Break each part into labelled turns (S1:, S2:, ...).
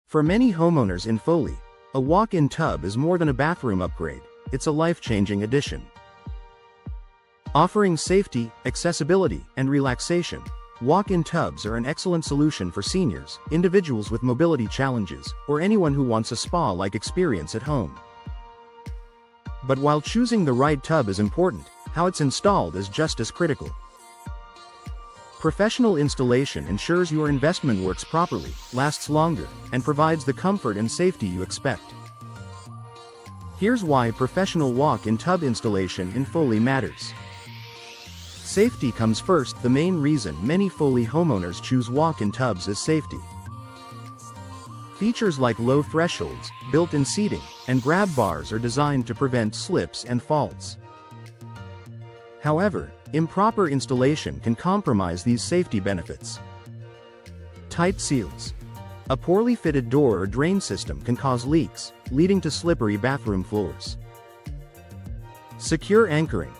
S1: For many homeowners in Foley, a walk-in tub is more than a bathroom upgrade, it's a life-changing addition. Offering safety, accessibility, and relaxation, walk-in tubs are an excellent solution for seniors, individuals with mobility challenges, or anyone who wants a spa-like experience at home. But while choosing the right tub is important, how it's installed is just as critical. Professional installation ensures your investment works properly, lasts longer, and provides the comfort and safety you expect. Here's why professional walk-in tub installation in Foley matters. Safety comes first. The main reason many Foley homeowners choose walk-in tubs is safety. Features like low thresholds, built-in seating, and grab bars are designed to prevent slips and falls. However, improper installation can compromise these safety benefits. Tight seals. A poorly fitted door or drain system can cause leaks, leading to slippery bathroom floors. Secure anchoring.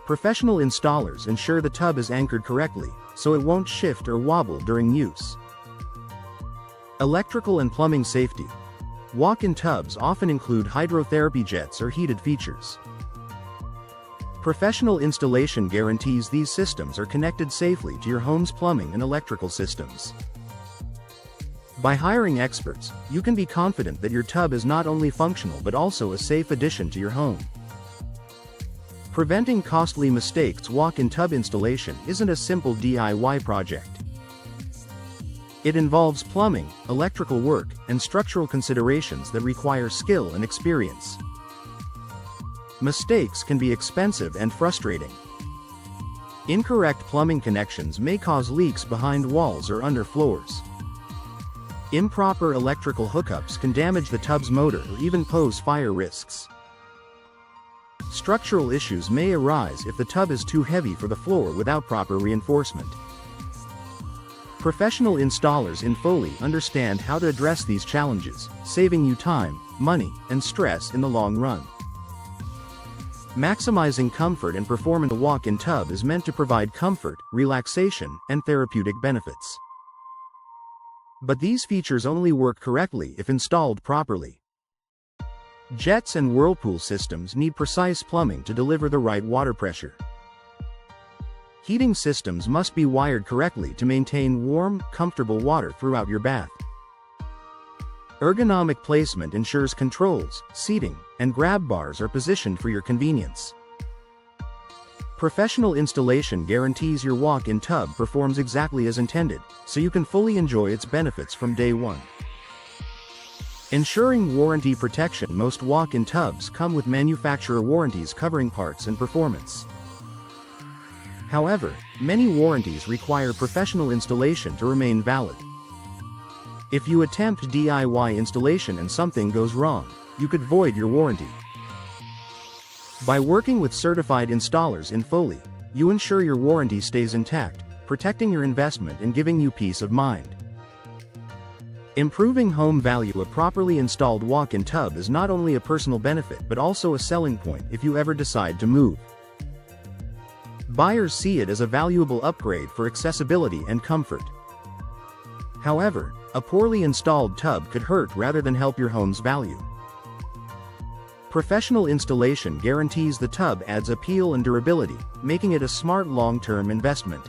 S1: Professional installers ensure the tub is anchored correctly, so it won't shift or wobble during use. Electrical and plumbing safety. Walk-in tubs often include hydrotherapy jets or heated features. Professional installation guarantees these systems are connected safely to your home's plumbing and electrical systems. By hiring experts, you can be confident that your tub is not only functional but also a safe addition to your home. Preventing costly mistakes. Walk-in tub installation isn't a simple DIY project. It involves plumbing, electrical work, and structural considerations that require skill and experience. Mistakes can be expensive and frustrating. Incorrect plumbing connections may cause leaks behind walls or under floors. Improper electrical hookups can damage the tub's motor or even pose fire risks. Structural issues may arise if the tub is too heavy for the floor without proper reinforcement. Professional installers in Foley understand how to address these challenges, saving you time, money, and stress in the long run. Maximizing comfort and performance. A walk-in tub is meant to provide comfort, relaxation, and therapeutic benefits. But these features only work correctly if installed properly. Jets and whirlpool systems need precise plumbing to deliver the right water pressure. Heating systems must be wired correctly to maintain warm, comfortable water throughout your bath. Ergonomic placement ensures controls, seating, and grab bars are positioned for your convenience. Professional installation guarantees your walk-in tub performs exactly as intended, so you can fully enjoy its benefits from day one. Ensuring warranty protection. Most walk-in tubs come with manufacturer warranties covering parts and performance. However, many warranties require professional installation to remain valid. If you attempt DIY installation and something goes wrong, you could void your warranty. By working with certified installers in Foley, you ensure your warranty stays intact, protecting your investment and giving you peace of mind. Improving home value. A properly installed walk-in tub is not only a personal benefit but also a selling point if you ever decide to move. Buyers see it as a valuable upgrade for accessibility and comfort. However, a poorly installed tub could hurt rather than help your home's value. Professional installation guarantees the tub adds appeal and durability, making it a smart long-term investment.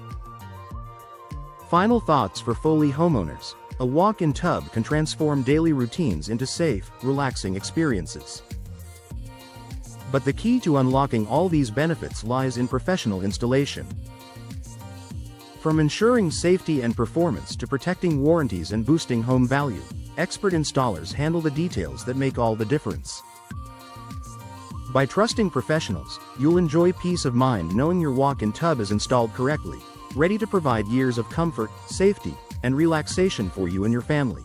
S1: Final thoughts for Foley homeowners. A walk-in tub can transform daily routines into safe, relaxing experiences. But the key to unlocking all these benefits lies in professional installation. From ensuring safety and performance to protecting warranties and boosting home value, expert installers handle the details that make all the difference. By trusting professionals, you'll enjoy peace of mind knowing your walk-in tub is installed correctly, ready to provide years of comfort, safety, and relaxation for you and your family.